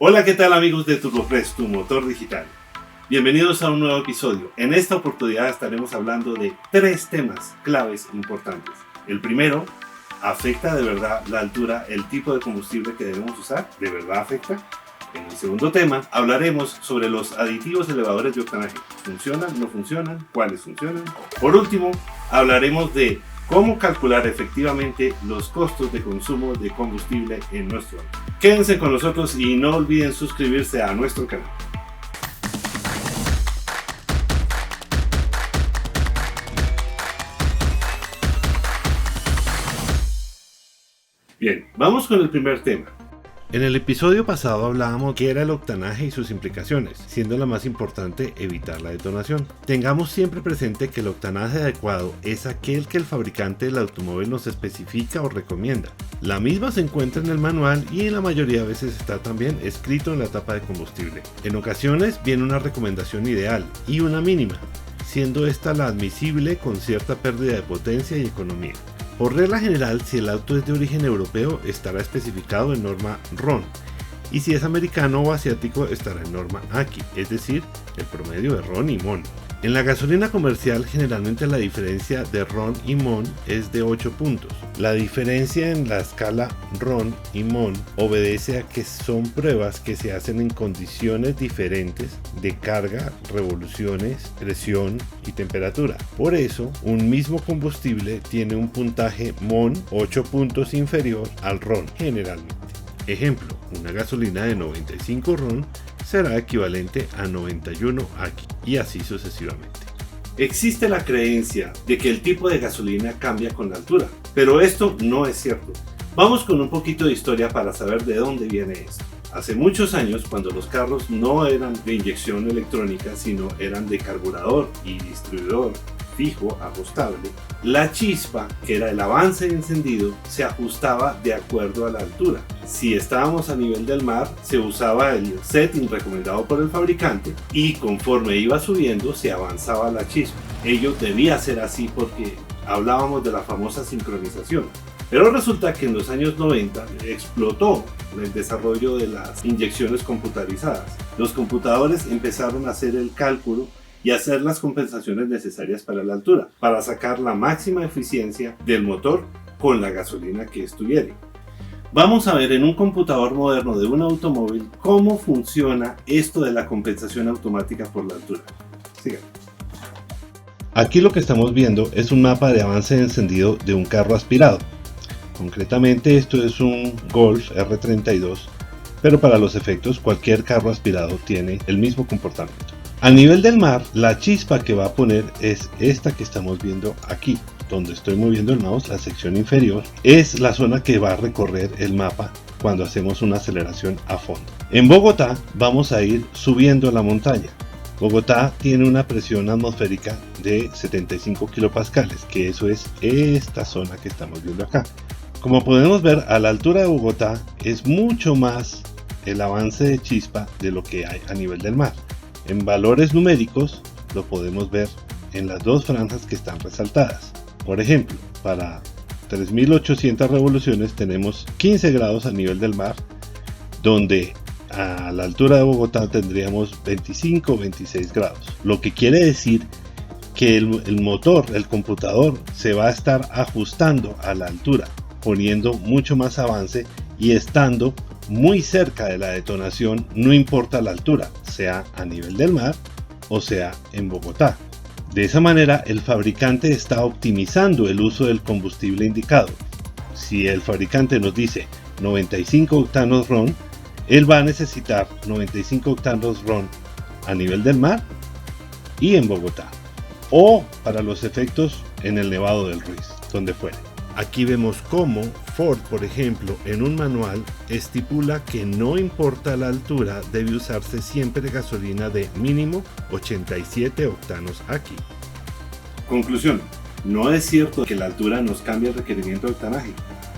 Hola, ¿qué tal amigos de TurboPress, tu motor digital? Bienvenidos a un nuevo episodio. En esta oportunidad estaremos hablando de 3 temas claves importantes. El primero, ¿afecta de verdad la altura el tipo de combustible que debemos usar? ¿De verdad afecta? En el segundo tema, hablaremos sobre los aditivos elevadores de octanaje. ¿Funcionan? ¿No funcionan? ¿Cuáles funcionan? Por último, hablaremos de cómo calcular efectivamente los costos de consumo de combustible en nuestro auto. Quédense con nosotros y no olviden suscribirse a nuestro canal. Bien, vamos con el primer tema. En el episodio pasado hablábamos qué era el octanaje y sus implicaciones, siendo la más importante evitar la detonación. Tengamos siempre presente que el octanaje adecuado es aquel que el fabricante del automóvil nos especifica o recomienda. La misma se encuentra en el manual y en la mayoría de veces está también escrito en la tapa de combustible. En ocasiones viene una recomendación ideal y una mínima, siendo esta la admisible con cierta pérdida de potencia y economía. Por regla general, si el auto es de origen europeo, estará especificado en norma RON, y si es americano o asiático, estará en norma AKI, es decir, el promedio de RON y MON. En la gasolina comercial, generalmente la diferencia de RON y MON es de 8 puntos. La diferencia en la escala RON y MON obedece a que son pruebas que se hacen en condiciones diferentes de carga, revoluciones, presión y temperatura. Por eso, un mismo combustible tiene un puntaje MON 8 puntos inferior al RON generalmente. Ejemplo, una gasolina de 95 RON será equivalente a 91 AKI y así sucesivamente. Existe la creencia de que el tipo de gasolina cambia con la altura, pero esto no es cierto. Vamos con un poquito de historia para saber de dónde viene esto. Hace muchos años, cuando los carros no eran de inyección electrónica, sino eran de carburador y distribuidor fijo, ajustable, la chispa, que era el avance de encendido, se ajustaba de acuerdo a la altura. Si estábamos a nivel del mar, se usaba el setting recomendado por el fabricante y conforme iba subiendo se avanzaba la chispa. Ello debía ser así porque hablábamos de la famosa sincronización. Pero resulta que en los años 90 explotó el desarrollo de las inyecciones computarizadas. Los computadores empezaron a hacer el cálculo y hacer las compensaciones necesarias para la altura, para sacar la máxima eficiencia del motor con la gasolina que estuviera. Vamos a ver en un computador moderno de un automóvil cómo funciona esto de la compensación automática por la altura. Síganme. Aquí lo que estamos viendo es un mapa de avance de encendido de un carro aspirado. Concretamente esto es un Golf R32, pero para los efectos cualquier carro aspirado tiene el mismo comportamiento. A nivel del mar, la chispa que va a poner es esta que estamos viendo aquí, donde estoy moviendo el mouse. La sección inferior es la zona que va a recorrer el mapa cuando hacemos una aceleración a fondo. En Bogotá vamos a ir subiendo la montaña. Bogotá tiene una presión atmosférica de 75 kilopascales, que eso es esta zona que estamos viendo acá. Como podemos ver, a la altura de Bogotá es mucho más el avance de chispa de lo que hay a nivel del mar. En valores numéricos lo podemos ver en las dos franjas que están resaltadas. Por ejemplo, para 3800 revoluciones tenemos 15 grados a nivel del mar, donde a la altura de Bogotá tendríamos 25 o 26 grados. Lo que quiere decir que el motor, el computador, se va a estar ajustando a la altura, poniendo mucho más avance y estando muy cerca de la detonación, no importa la altura, sea a nivel del mar o sea en Bogotá. De esa manera el fabricante está optimizando el uso del combustible indicado. Si el fabricante nos dice 95 octanos RON, él va a necesitar 95 octanos RON a nivel del mar y en Bogotá, o para los efectos en el Nevado del Ruiz, donde fuere. Aquí vemos cómo Ford, por ejemplo, en un manual estipula que no importa la altura, debe usarse siempre gasolina de mínimo 87 octanos AKI. Conclusión: no es cierto que la altura nos cambie el requerimiento de octanaje.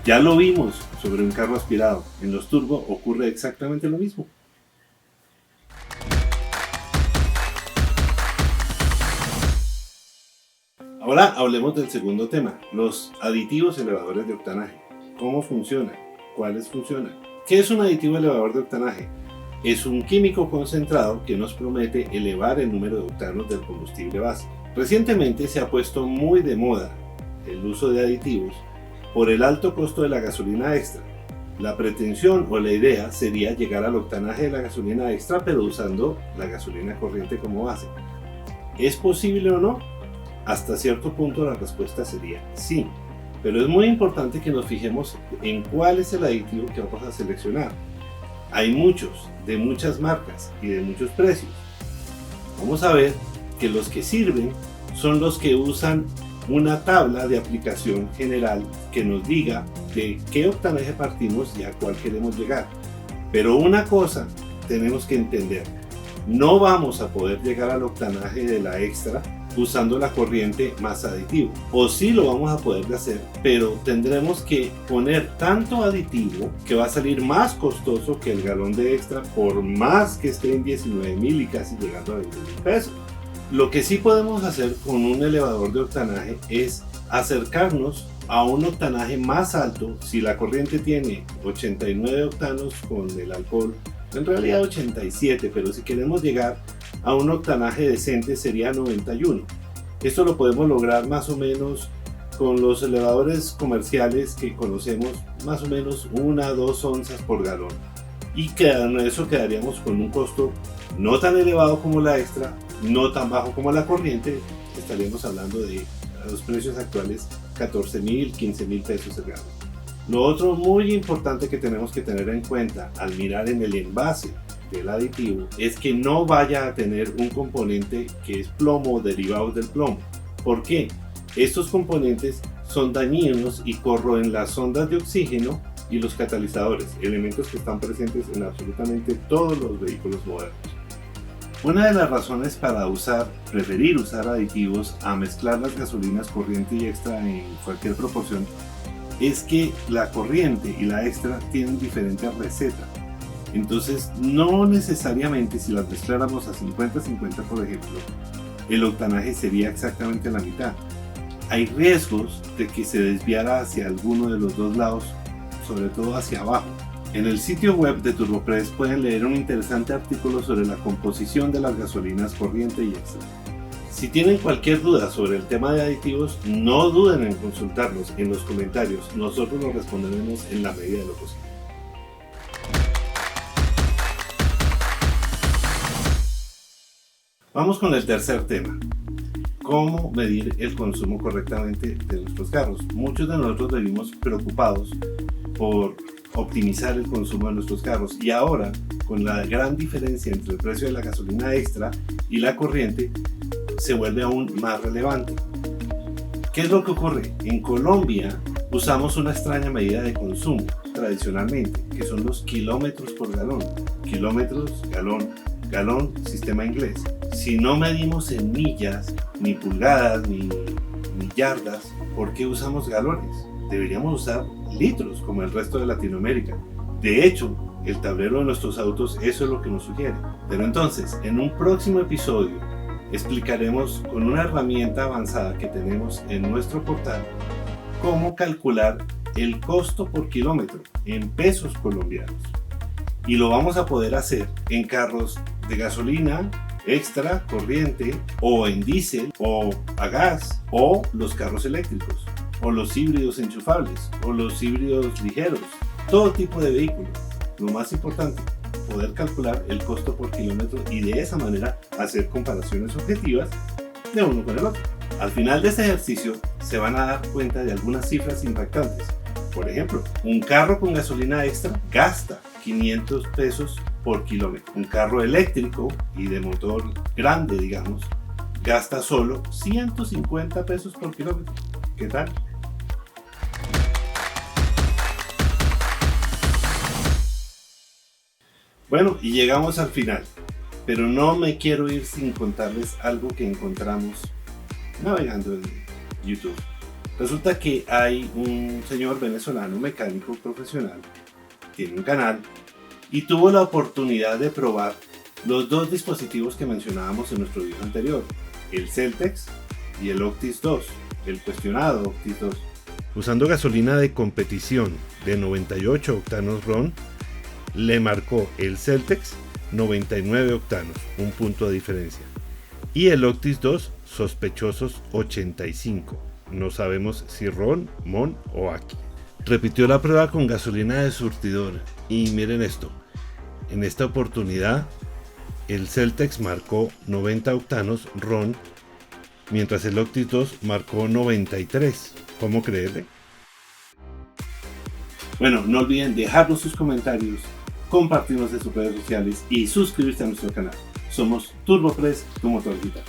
Ya lo vimos sobre un carro aspirado. En los turbo ocurre exactamente lo mismo. Ahora hablemos del segundo tema, los aditivos elevadores de octanaje. ¿Cómo funcionan? ¿Cuáles funcionan? ¿Qué es un aditivo elevador de octanaje? es un químico concentrado que nos promete elevar el número de octanos del combustible base. Recientemente se ha puesto muy de moda el uso de aditivos por el alto costo de la gasolina extra. La pretensión o la idea sería llegar al octanaje de la gasolina extra, pero usando la gasolina corriente como base. ¿Es posible o no? Hasta cierto punto la respuesta sería sí, pero es muy importante que nos fijemos en cuál es el aditivo que vamos a seleccionar. Hay muchos, de muchas marcas y de muchos precios. Vamos a ver que los que sirven son los que usan una tabla de aplicación general que nos diga de qué octanaje partimos y a cuál queremos llegar. Pero una cosa tenemos que entender: no vamos a poder llegar al octanaje de la extra usando la corriente más aditivo, o sí lo vamos a poder hacer, pero tendremos que poner tanto aditivo que va a salir más costoso que el galón de extra, por más que esté en 19,000 y casi llegando a 20,000 pesos. Lo que sí podemos hacer con un elevador de octanaje es acercarnos a un octanaje más alto. Si la corriente tiene 89 octanos con el alcohol, en realidad 87, pero si queremos llegar a un octanaje decente sería 91. Esto lo podemos lograr más o menos con los elevadores comerciales que conocemos, más o menos 1 a 2 onzas por galón, y con eso quedaríamos con un costo no tan elevado como la extra, no tan bajo como la corriente. Estaríamos hablando de, a los precios actuales, 14,000, 15,000 pesos el galón. Lo otro muy importante que tenemos que tener en cuenta al mirar en el envase del aditivo es que no vaya a tener un componente que es plomo o derivados del plomo. ¿Por qué? Estos componentes son dañinos y corroen las sondas de oxígeno y los catalizadores, elementos que están presentes en absolutamente todos los vehículos modernos. Una de las razones para preferir usar aditivos a mezclar las gasolinas corriente y extra en cualquier proporción es que la corriente y la extra tienen diferentes recetas. Entonces, no necesariamente si las mezcláramos a 50-50, por ejemplo, el octanaje sería exactamente la mitad. Hay riesgos de que se desviara hacia alguno de los dos lados, sobre todo hacia abajo. En el sitio web de TurboPress pueden leer un interesante artículo sobre la composición de las gasolinas corriente y extra. Si tienen cualquier duda sobre el tema de aditivos, no duden en consultarnos en los comentarios. Nosotros los responderemos en la medida de lo posible. Vamos con el tercer tema: cómo medir el consumo correctamente de nuestros carros. Muchos de nosotros vivimos preocupados por optimizar el consumo de nuestros carros, y ahora, con la gran diferencia entre el precio de la gasolina extra y la corriente, se vuelve aún más relevante. ¿Qué es lo que ocurre? En Colombia usamos una extraña medida de consumo tradicionalmente, que son los kilómetros por galón. Kilómetros, galón, galón, sistema inglés. Si no medimos en millas, ni pulgadas, ni yardas, ¿por qué usamos galones? Deberíamos usar litros como el resto de Latinoamérica. De hecho, el tablero de nuestros autos eso es lo que nos sugiere. Pero entonces, en un próximo episodio, explicaremos con una herramienta avanzada que tenemos en nuestro portal cómo calcular el costo por kilómetro en pesos colombianos. Y lo vamos a poder hacer en carros de gasolina, extra, corriente, o en diésel, o a gas, o los carros eléctricos, o los híbridos enchufables, o los híbridos ligeros, todo tipo de vehículos. Lo más importante, poder calcular el costo por kilómetro y de esa manera hacer comparaciones objetivas de uno con el otro. Al final de este ejercicio se van a dar cuenta de algunas cifras impactantes. Por ejemplo, un carro con gasolina extra gasta 500 pesos por kilómetro. Un carro eléctrico y de motor grande, digamos, gasta solo 150 pesos por kilómetro. ¿Qué tal? Bueno, y llegamos al final, pero no me quiero ir sin contarles algo que encontramos navegando en YouTube. Resulta que hay un señor venezolano mecánico profesional, tiene un canal y tuvo la oportunidad de probar los dos dispositivos que mencionábamos en nuestro video anterior, el Celtex y el Octis 2, el cuestionado Octis 2. Usando gasolina de competición de 98 octanos RON, le marcó el Celtex 99 octanos, un punto de diferencia. Y el Octis 2, sospechosos 85. No sabemos si Ron, Mon o Aki. Repitió la prueba con gasolina de surtidor y miren esto. En esta oportunidad el Celtex marcó 90 octanos Ron, mientras el Octis 2 marcó 93. ¿Cómo creerle? Bueno, no olviden dejarnos sus comentarios, compartirnos en sus redes sociales y suscribirse a nuestro canal. Somos TurboPress, tu motor digital.